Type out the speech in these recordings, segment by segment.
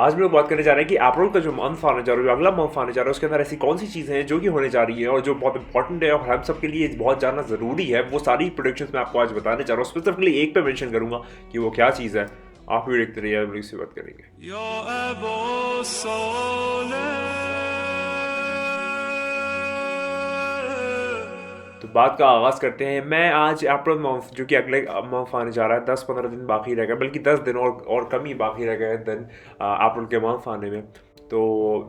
आज हम लोग बात करने जा रहे हैं कि अप्रैल का जो मंथ आने जा रहा है, जो अगला मंथ आने जा रहा है, उसके अंदर ऐसी कौन सी चीज़ें हैं जो कि होने जा रही है और जो बहुत इंपॉर्टेंट है और हम सब के लिए बहुत जानना ज़रूरी है। वो सारी प्रोडिक्शंस मैं आपको आज बताने जा रहा हूँ। स्पेसिफिकली एक पे मेंशन करूंगा कि वो क्या चीज़ है। आप भी देखते रहिए, हम लोग इसी बात करेंगे। या अबा सालेह। तो बात का आगाज़ करते हैं। मैं आज अप्रैल मंथ जो कि अगले मंथ आने जा रहा है, 10-15 दिन बाकी रह गए, बल्कि 10 दिन और कम ही बाकी रह गए दिन अप्रैल के मंथ आने में। तो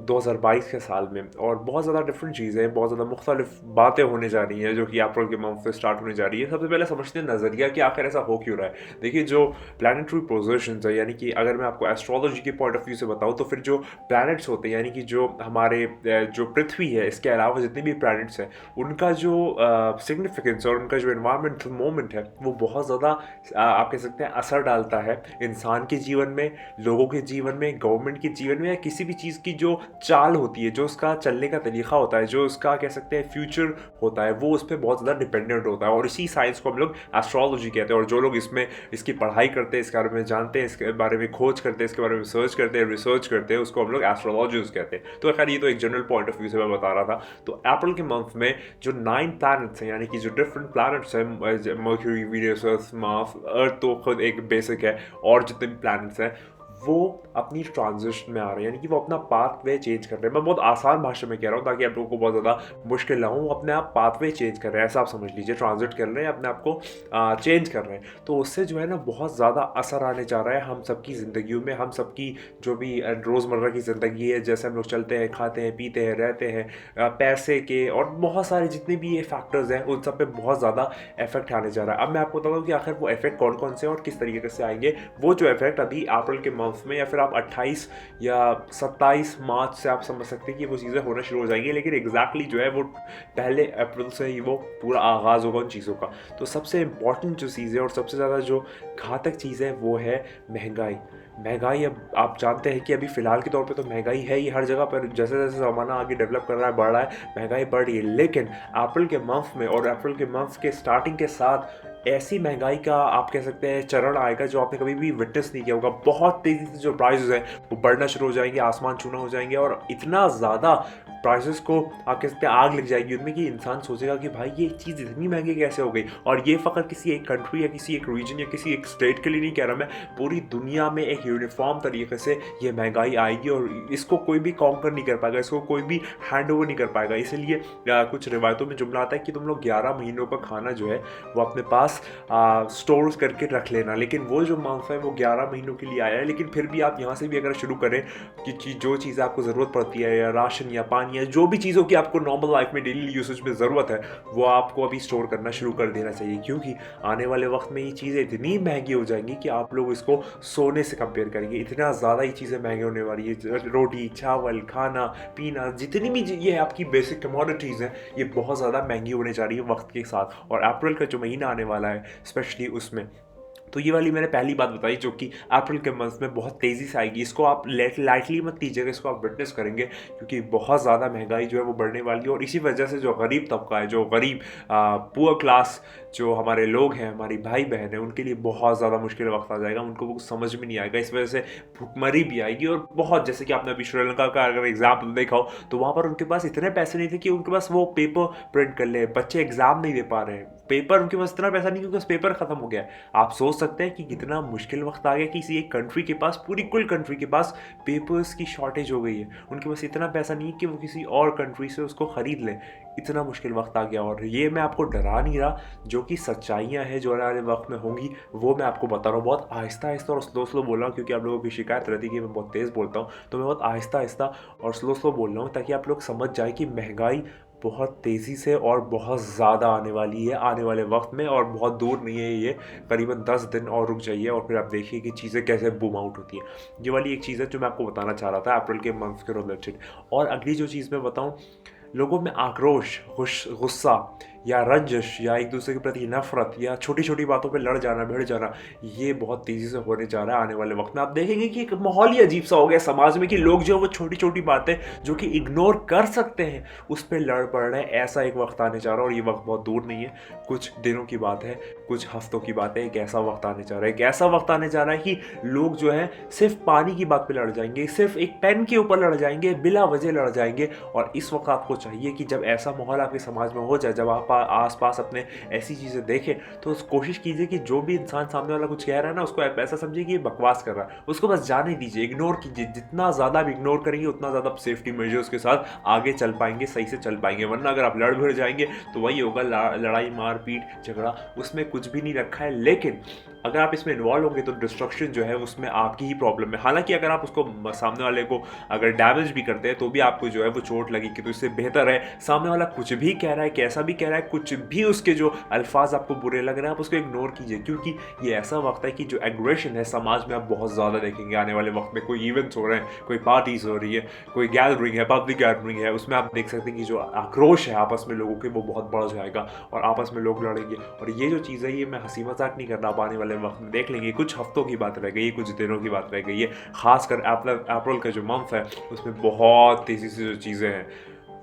2022 के साल में और बहुत ज़्यादा डिफरेंट चीज़ें, बहुत ज़्यादा मुख्तलिफ बातें होने जा रही हैं जो कि अप्रैल के मंथ से स्टार्ट होने जा रही है। सबसे पहले समझते हैं नज़रिया कि आखिर ऐसा हो क्यों रहा है। देखिए, जो प्लानिटरी पोजीशंस है, यानी कि अगर मैं आपको एस्ट्रोलॉजी के पॉइंट ऑफ व्यू से बताऊँ तो फिर जो प्लैनेट्स होते हैं, यानी कि जो हमारे जो पृथ्वी है, इसके अलावा जितने भी प्लैनेट्स हैं, उनका जो सिग्निफिकेंस और उनका जो इन्वायरमेंटल मोमेंट है वो बहुत ज़्यादा आप कह सकते हैं असर डालता है इंसान के जीवन में, लोगों के जीवन में, गवर्नमेंट के जीवन में, या किसी भी चीज़ की जो चाल होती है, जो उसका चलने का तरीका होता है, जो उसका कह सकते हैं फ्यूचर होता है, वो उस पर बहुत ज़्यादा डिपेंडेंट होता है। और इसी साइंस को हम लोग एस्ट्रोलॉजी कहते हैं। और जो लोग इसमें इसकी पढ़ाई करते हैं, इसके बारे में जानते हैं, इसके बारे में खोज करते हैं, इसके बारे में सर्च करते हैं, रिसर्च करते हैं, उसको हम लोग एस्ट्रोलॉजिस्ट कहते हैं। तो खैर, ये तो एक जनरल पॉइंट ऑफ व्यू से मैं बता रहा था। तो अप्रैल के मंथ में जो 9 प्लैनेट्स हैं, यानी कि जो डिफरेंट प्लैनेट्स हैं, मर्क्यूरी, वीनस, अर्थ, मार्स, अर्थ तो खुद एक बेसिक है, और जितने भी प्लैनेट्स हैं वो अपनी ट्रांजिशन में आ रहे हैं, यानी कि वो अपना पाथवे चेंज कर रहे हैं। मैं बहुत आसान भाषा में कह रहा हूँ ताकि आप लोगों को बहुत ज़्यादा मुश्किल ना हो। वो अपने आप पाथवे चेंज कर रहे हैं, ऐसा आप समझ लीजिए। ट्रांजिट कर रहे हैं, अपने आप को चेंज कर रहे हैं। तो उससे जो है ना बहुत ज़्यादा असर आने जा रहा है हम सबकी ज़िंदगियों में, हम सबकी जो भी रोज़मर्रा की ज़िंदगी है, जैसे हम लोग चलते हैं, खाते हैं, पीते हैं, रहते हैं, पैसे के और बहुत सारे जितने भी ये फैक्टर्स हैं, उन सब पे बहुत ज़्यादा इफेक्ट आने जा रहा है। अब मैं आपको बताता हूँ कि आखिर वो इफेक्ट कौन कौन से हैं और किस तरीके से आएंगे। वो जो इफेक्ट अभी अप्रैल के मंथ में, या फिर आप 28 या 27 मार्च से आप समझ सकते हैं कि वो चीज़ें होना शुरू हो जाएंगी, लेकिन एग्जैक्टली जो है वो पहले अप्रैल से ही वो पूरा आगाज़ होगा उन चीज़ों का। तो सबसे इम्पॉर्टेंट जो चीज़ है और सबसे ज़्यादा जो घातक चीज़ है वो है महंगाई। महंगाई, अब आप जानते हैं कि अभी फ़िलहाल के तौर पे तो महंगाई है ही हर जगह पर। जैसे जैसे ज़माना आगे डेवलप कर रहा है, बढ़ रहा है, महंगाई बढ़ रही है। लेकिन अप्रैल के मंथ में और अप्रैल के मंथ के स्टार्टिंग के साथ ऐसी महंगाई का आप कह सकते हैं चरण आएगा जो आपने कभी भी विटनेस नहीं किया होगा। बहुत तेज़ी से जो प्राइसेस हैं वो बढ़ना शुरू हो जाएंगे, आसमान छूना हो जाएंगे, और इतना ज़्यादा प्राइसेस को आप कह सकते हैं आग लग जाएगी उनमें कि इंसान सोचेगा कि भाई ये चीज़ इतनी महंगी कैसे हो गई। और ये फ़कत किसी एक कंट्री या किसी एक रीजन या किसी एक स्टेट के लिए नहीं कह रहा मैं, पूरी दुनिया में एक यूनिफॉर्म तरीके से ये महंगाई आएगी और इसको कोई भी कॉन्कर नहीं कर पाएगा, इसको कोई भी हैंड ओवर नहीं कर पाएगा। इसीलिए कुछ रिवायतों में जुमला आता है कि तुम लोग 11 महीनों का खाना जो है वो अपने पास स्टोर्स करके रख लेना। लेकिन वो जो मंथ है वो 11 महीनों के लिए आया है। लेकिन फिर भी आप यहाँ से भी अगर शुरू करें कि जो चीज़ आपको ज़रूरत पड़ती है, या राशन या पानी या जो भी चीज़ों की आपको नॉर्मल लाइफ में डेली यूसेज में ज़रूरत है, वो आपको अभी स्टोर करना शुरू कर देना चाहिए। क्योंकि आने वाले वक्त में ये चीज़ें इतनी महंगी हो जाएंगी कि आप लोग इसको सोने से कंपेयर करेंगे। इतना ज़्यादा ये चीज़ें महंगी होने वाली है। रोटी, चावल, खाना पीना, जितनी भी ये आपकी बेसिक कमोडिटीज़ हैं, ये बहुत ज़्यादा महंगी होने जा रही है वक्त के साथ। और अप्रैल का जो महीना आने वाला है स्पेशली उसमें, तो ये वाली मैंने पहली बात बताई जो कि अप्रैल के मंथ में बहुत तेज़ी से आएगी। इसको आप लाइटली मत लीजिएगा, इसको आप विटनेस करेंगे, क्योंकि बहुत ज़्यादा महंगाई जो है वो बढ़ने वाली है। और इसी वजह से जो गरीब तबका है, जो गरीब पुअर क्लास जो हमारे लोग हैं, हमारी भाई बहन हैं, उनके लिए बहुत ज़्यादा मुश्किल वक्त आ जाएगा। उनको वो समझ में नहीं आएगा, इस वजह से भुखमरी भी आएगी। और बहुत, जैसे कि आपने अभी श्रीलंका का अगर एग्जाम्पल देखा हो, तो वहाँ पर उनके पास इतने पैसे नहीं थे कि उनके पास वो पेपर प्रिंट कर ले। बच्चे एग्ज़ाम नहीं दे पा रहे हैं, पेपर उनके पास इतना पैसा नहीं क्योंकि उस पेपर ख़त्म हो गया है। आप सोच सकते हैं कि कितना मुश्किल वक्त आ गया कि किसी एक कंट्री के पास, पूरी कुल कंट्री के पास पेपर्स की शॉर्टेज हो गई है। उनके पास इतना पैसा नहीं है कि वो किसी और कंट्री से उसको ख़रीद लें। इतना मुश्किल वक्त आ गया। और ये मैं आपको डरा नहीं रहा, जो कि सच्चाइयाँ हैं जो आने वाले वक्त में होंगी वो मैं आपको बता रहा हूँ। बहुत आहिस्ता आहिस्ता और स्लो स्लो बोल रहा हूँ, क्योंकि आप लोगों की शिकायत रहती है कि मैं बहुत तेज़ बोलता हूँ। तो मैं बहुत आहिस्ता आहिस्ता और स्लो स्लो बोल रहा हूँ ताकि आप लोग समझ जाए कि महंगाई बहुत तेज़ी से और बहुत ज़्यादा आने वाली है आने वाले वक्त में, और बहुत दूर नहीं है ये। करीबन 10 दिन और रुक जाइए और फिर आप देखिए कि चीज़ें कैसे बूम आउट होती हैं। ये वाली एक चीज़ है जो मैं आपको बताना चाह रहा था अप्रैल के मंथ के रिलेटेड। और अगली जो चीज़ मैं बताऊँ, लोगों में आक्रोश, गुस्सा, या रंजिश या एक दूसरे के प्रति नफरत या छोटी छोटी बातों पे लड़ जाना, भिड़ जाना, ये बहुत तेज़ी से होने जा रहा है आने वाले वक्त में। आप देखेंगे कि एक माहौल ही अजीब सा हो गया समाज में कि लोग जो है वो छोटी छोटी बातें जो कि इग्नोर कर सकते हैं उस पर लड़ पड़ रहे हैं। ऐसा एक वक्त आने जा रहा है और ये वक्त बहुत दूर नहीं है, कुछ दिनों की बात है, कुछ हफ्तों की बात है। एक ऐसा वक्त आने जा रहा है, एक ऐसा वक्त आने जा रहा है कि लोग जो है सिर्फ पानी की बात पे लड़ जाएंगे, सिर्फ एक पेन के ऊपर लड़ जाएंगे, बिला वजह लड़ जाएंगे। और इस वक्त आपको चाहिए कि जब ऐसा माहौल आपके समाज में हो जाए, जब आप आस पास अपने ऐसी चीज़ें देखें, तो कोशिश कीजिए कि जो भी इंसान सामने वाला कुछ कह रहा है ना, उसको आप ऐसा समझिए कि ये बकवास कर रहा है, उसको बस जाने दीजिए, इग्नोर कीजिए। जितना ज़्यादा आप इग्नोर करेंगे उतना ज़्यादा आप सेफ्टी मेजर्स के साथ आगे चल पाएंगे, सही से चल पाएंगे। वरना अगर आप लड़ भिड़ जाएंगे तो वही होगा, लड़ाई मारपीट झगड़ा, उसमें कुछ भी नहीं रखा है। लेकिन अगर आप इसमें इन्वॉल्व होंगे तो डिस्ट्रक्शन जो है उसमें आपकी ही प्रॉब्लम है। हालांकि अगर आप उसको सामने वाले को अगर डैमेज भी करते हैं तो भी आपको जो है वो चोट लगेगी। तो इससे बेहतर है सामने वाला कुछ भी कह रहा है, कैसा भी कह रहा है, कुछ भी उसके जो अल्फाज आपको बुरे लग रहे हैं आप उसको इग्नोर कीजिए। क्योंकि ये ऐसा वक्त है कि जो एग्रेशन है समाज में आप बहुत ज़्यादा देखेंगे आने वाले वक्त में। कोई इवेंट्स हो रहे हैं, कोई पार्टीज हो रही है, कोई गैदरिंग है, पब्लिक गैदरिंग है, उसमें आप देख सकते हैं कि जो आक्रोश है आपस में लोगों के वो बहुत बढ़ जाएगा और आपस में लोग लड़ेंगे। और ये जो चीज़ है ये मैं हंसी मजाक नहीं कर रहा, आप आने वाले वक्त में देख लेंगे। कुछ हफ्तों की बात रह गई है, कुछ दिनों की बात रह गई है। खासकर अप्रैल का जो मंथ है उसमें बहुत तेज़ी से जो चीज़ें हैं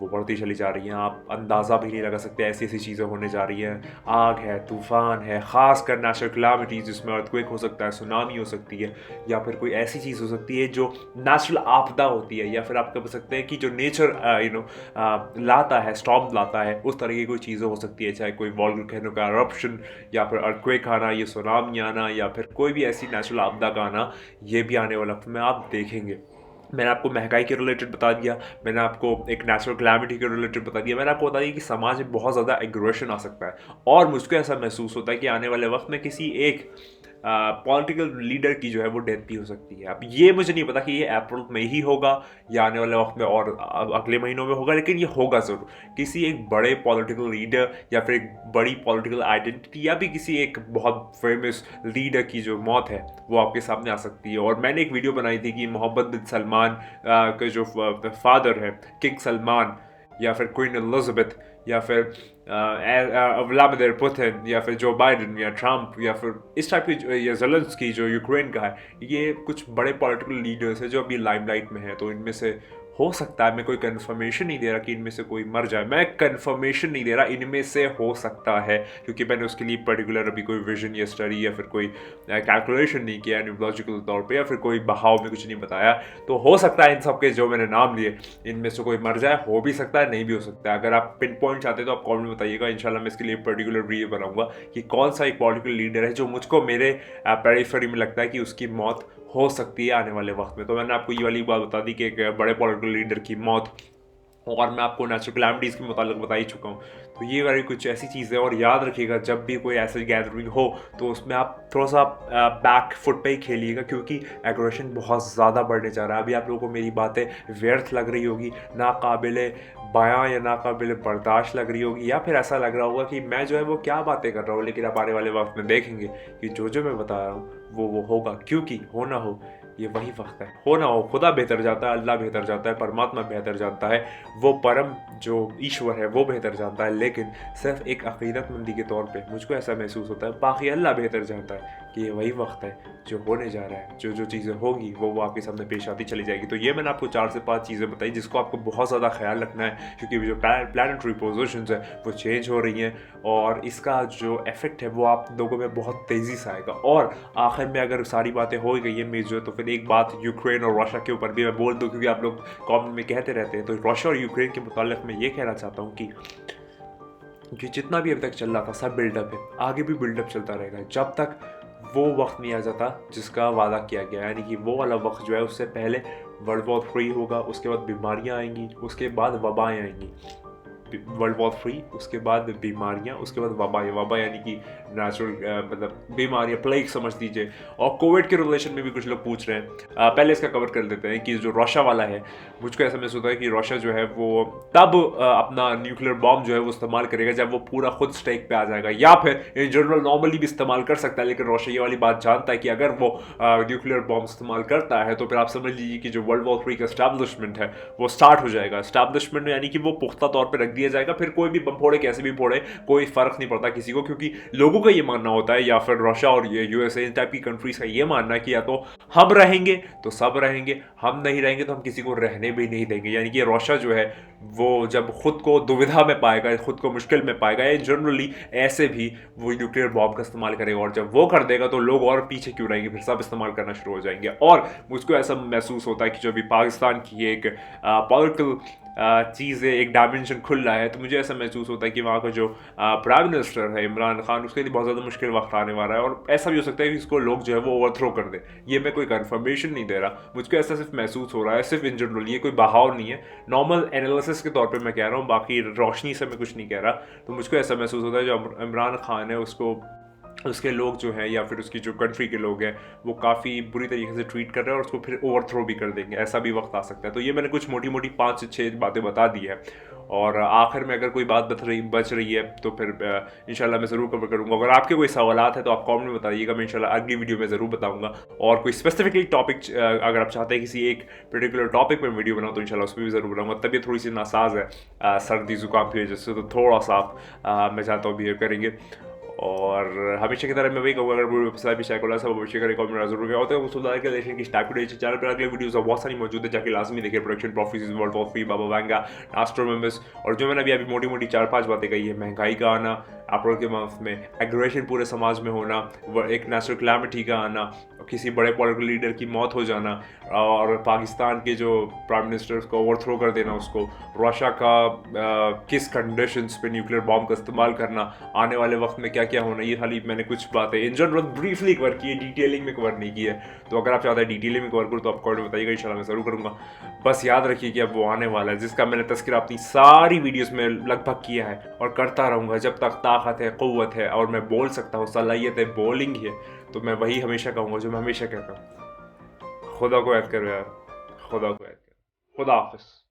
वो बढ़ती चली जा रही हैं। आप अंदाज़ा भी नहीं लगा सकते, ऐसी ऐसी चीज़ें होने जा रही हैं। आग है, तूफ़ान है, ख़ासकर नेचुरल कैलामिटीज़ जिसमें अर्थक्वेक हो सकता है, सुनामी हो सकती है, या फिर कोई ऐसी चीज़ हो सकती है जो नेचुरल आपदा होती है, या फिर आप कह सकते हैं कि जो नेचर लाता है, स्टॉर्म लाता है, उस तरह की कोई चीज़ें हो सकती है। चाहे कोई वोल्केनो का eruption या फिर अर्थक्वेक आना, ये सुनामी आना, या फिर कोई भी ऐसी नेचुरल आपदा का आना, ये भी आने वाले वक्त में आप देखेंगे। मैंने आपको महंगाई के रिलेटेड बता दिया, मैंने आपको एक नेचुरल कैलामिटी के रिलेटेड बता दिया, मैंने आपको बता दिया कि समाज में बहुत ज़्यादा एग्रेशन आ सकता है। और मुझको ऐसा महसूस होता है कि आने वाले वक्त में किसी एक पॉलिटिकल लीडर की जो है वो डेथ भी हो सकती है। अब ये मुझे नहीं पता कि ये अप्रैल में ही होगा या आने वाले वक्त में और अगले महीनों में होगा, लेकिन ये होगा ज़रूर। किसी एक बड़े पॉलिटिकल लीडर या फिर एक बड़ी पॉलिटिकल आइडेंटिटी या भी किसी एक बहुत फेमस लीडर की जो मौत है वो आपके सामने आ सकती है। और मैंने एक वीडियो बनाई थी कि मोहम्मद बिन सलमान के जो फादर है, किंग सलमान, या फिर क्वीन एलिजाबेथ, या फिर व्लादिमीर पुतिन, या फिर जो बाइडन या ट्रम्प, या फिर इस टाइप की, या ज़ेलेंस्की जो यूक्रेन का है, ये कुछ बड़े पॉलिटिकल लीडर्स हैं जो अभी लाइमलाइट में हैं। तो इनमें से हो सकता है, मैं कोई कंफर्मेशन नहीं दे रहा कि इनमें से कोई मर जाए, मैं कंफर्मेशन नहीं दे रहा, इनमें से हो सकता है, क्योंकि मैंने उसके लिए पर्टिकुलर अभी कोई विजन या स्टडी या फिर कोई कैलकुलेशन नहीं किया न्यूरोलॉजिकल तौर पे, या फिर कोई बहाव में कुछ नहीं बताया। तो हो सकता है इन सब के जो मैंने नाम लिए इनमें से कोई मर जाए, हो भी सकता है, नहीं भी हो सकता है। अगर आप पिन पॉइंट चाहते हैं तो आप कमेंट में बताइएगा, इंशाल्लाह मैं इसके लिए पर्टिकुलर वीडियो बनाऊंगा कि कौन सा एक पॉलिटिकल लीडर है जो मुझको मेरे पेरिफेरी में लगता है कि उसकी मौत हो सकती है आने वाले वक्त में। तो मैंने आपको ये वाली बात बता दी कि एक बड़े पॉलिटिकल लीडर की मौत, और मैं आपको नेचुरल कैलामिटीज़ के मुताबिक बता ही चुका हूँ। तो ये वाली कुछ ऐसी चीज़ें। और याद रखिएगा जब भी कोई ऐसी गैदरिंग हो तो उसमें आप थोड़ा सा बैक फुट पे ही खेलिएगा, क्योंकि एग्रेशन बहुत ज़्यादा बढ़ने जा रहा है। अभी आप लोगों को मेरी बातें व्यर्थ लग रही होगी, नाकाबिले बयां या नाकाबिले बर्दाश्त लग रही होगी, या फिर ऐसा लग रहा होगा कि मैं जो है वो क्या बातें कर रहा हूँ। लेकिन आप आने वाले वक्त में देखेंगे कि जो मैं बता रहा हूँ वो होगा, क्योंकि होना हो ये वही वक्त है। हो ना हो, खुदा बेहतर जाता है, अल्लाह बेहतर जाता है, परमात्मा बेहतर जानता है, वो परम जो ईश्वर है वो बेहतर जानता है। लेकिन सिर्फ एक अक़ीदतमंदी के तौर पे मुझको ऐसा महसूस होता है, बाकी अल्लाह बेहतर जानता है कि ये वही वक्त है जो होने जा रहा है। जो चीज़ें होंगी वो आपके सामने पेश आती चली जाएगी। तो ये मैंने आपको 4 से 5 चीज़ें बताई जिसको आपको बहुत ज़्यादा ख्याल रखना है, क्योंकि जो प्लानिटरी पोजीशंस है वो चेंज हो रही हैं और इसका जो इफेक्ट है वो आप लोगों में बहुत तेज़ी से आएगा। और आखिर में अगर सारी बातें हो गई हैं मेजर, तो फिर एक बात यूक्रेन और रशिया के ऊपर भी मैं बोल दूँ, क्योंकि आप लोग कमेंट में कहते रहते हैं। तो रशिया और यूक्रेन के मुताल्लिक़ मैं ये कहना चाहता हूँ कि जितना भी अभी तक चल रहा था सब बिल्डअप है, आगे भी बिल्डअप चलता रहेगा जब तक वो वक्त नहीं आ जाता जिसका वादा किया गया। यानी कि वो वाला वक्त जो है उससे पहले वर्ल्ड वॉर 3 होगा, उसके बाद बीमारियाँ आएंगी, उसके बाद वबाएँ आएंगी। वर्ल्ड वॉर 3, उसके बाद बीमारियाँ, उसके बाद वबा यानी कि नेचुरल मतलब बीमारियाँ, प्लेग समझ लीजिए। और कोविड के रिलेशन में भी कुछ लोग पूछ रहे हैं। पहले इसका कवर कर देते हैं कि जो रशिया वाला है, मुझको ऐसा महसूस होता है कि रशिया जो है वो तब अपना न्यूक्लियर बॉम्ब जो है वो इस्तेमाल करेगा जब वो पूरा खुद स्टेक पे आ जाएगा, या फिर इन जनरल नॉर्मली भी इस्तेमाल कर सकता है। लेकिन रशिया ये वाली बात जानता है कि अगर वो न्यूक्लियर बॉम्ब इस्तेमाल करता है तो फिर आप समझ लीजिए कि जो वर्ल्ड वॉर 3 का एस्टैब्लिशमेंट है वो स्टार्ट हो जाएगा। एस्टैब्लिशमेंट यानी कि वो पुख्ता तौर पर रख दिया जाएगा, फिर कोई भी बम फोड़े कैसे भी फोड़े कोई फर्क नहीं पड़ता किसी को, क्योंकि लोगों का ये मानना होता है, या फिर रशिया और यूएसए इन टाइप की कंट्रीज का ये मानना है कि या तो हम रहेंगे तो सब रहेंगे, हम नहीं रहेंगे तो हम किसी को रहने भी नहीं देंगे। यानी कि रशिया जो है वो जब खुद को दुविधा में पाएगा, खुद को मुश्किल में पाएगा, या जनरली ऐसे भी वो न्यूक्लियर बॉम्ब का इस्तेमाल करेगा, और जब वो कर देगा तो लोग और पीछे क्यों रहेंगे, फिर सब इस्तेमाल करना शुरू हो जाएंगे। और मुझको ऐसा महसूस होता है कि जो भी पाकिस्तान की एक पॉलिटिकल चीज़ है, एक डायमेंशन खुल रहा है, तो मुझे ऐसा महसूस होता है कि वहाँ का जो प्राइम मिनिस्टर है इमरान खान, उसके लिए बहुत ज़्यादा मुश्किल वक्त आने वाला है, और ऐसा भी हो सकता है कि इसको लोग जो है वो ओवरथ्रो कर दे। ये मैं कोई कंफर्मेशन नहीं दे रहा, मुझको ऐसा सिर्फ महसूस हो रहा है, सिर्फ इन जनरल, ये कोई बहाव नहीं है, नॉर्मल एनालिसिस के तौर पर मैं कह रहा हूँ, बाकी रोशनी से मैं कुछ नहीं कह रहा। तो मुझको ऐसा महसूस होता है जो इमरान खान है उसको उसके लोग जो हैं या फिर उसकी जो कंट्री के लोग हैं वो काफ़ी बुरी तरीके से ट्रीट कर रहे हैं, और उसको फिर ओवरथ्रो भी कर देंगे, ऐसा भी वक्त आ सकता है। तो ये मैंने कुछ मोटी मोटी 5 से 6 बातें बता दी है, और आखिर में अगर कोई बात बच रही है तो फिर इंशाल्लाह मैं ज़रूर कवर करूँगा। अगर आपके कोई सवालात है तो आप कमेंट में बताइएगा, मैं इंशाल्लाह अगली वीडियो में ज़रूर बताऊँगा। और कोई स्पेसिफिकली टॉपिक अगर आप चाहते हैं किसी एक पर्टिकुलर टॉपिक पर वीडियो बनाऊँ तो इंशाल्लाह उस पर भी ज़रूर बनाऊँगा। तबीयत थोड़ी सी नासाज है सर्दी ज़ुकाम की वजह से, तो थोड़ा सा आप मैं चाहता हूँ बिहेव करेंगे। और हमेशा की तरह मैं वही कहूँगा, अगर वीडियो पसंद भी शेयर करो, सब अवश्य करें, कमेंट जरूर करें। होता है वो सुधार के लेशन की स्टार्ट चैनल पर अगले वीडियोस बहुत सारी मौजूद है, जाके लाजमी देखिए। Production prophecies, world of free, Baba Vanga, astronomers, और जो मैंने अभी मोटी मोटी 4-5 बातें कही है, महंगाई का आना अप्रैल के मंथ में, एग्रेशन पूरे समाज में होना, एक नेचुरल क्लैमिटी का आना, किसी बड़े पॉलिटिकल लीडर की मौत हो जाना, और पाकिस्तान के जो प्राइम मिनिस्टर को ओवरथ्रो कर देना, उसको रशिया का किस कंडीशंस पे न्यूक्लियर बॉम्ब का इस्तेमाल करना, आने वाले वक्त में क्या क्या होना, ये खाली मैंने कुछ बातें इन जनरल ब्रीफली कवर की है, डिटेलिंग में कवर नहीं की है। तो अगर आप चाहते हैं डिटेलिंग में कवर करूँ तो आप कमेंट बताइएगा, इंशाल्लाह मैं ज़रूर करूँगा। बस याद रखिए कि अब वो आने वाला है जिसका मैंने तज़किरा अपनी सारी वीडियोस में लगभग किया है, और करता रहूँगा जब तक ताकत है, क़ुव्वत है, और मैं बोल सकता हूँ, सलाहियत है, बॉलिंग है, तो मैं वही हमेशा कहूँगा जो मैं हमेशा कहता हूँ। खुदा को याद करो यार, खुदा को याद करो। खुदा हाफ़िज़।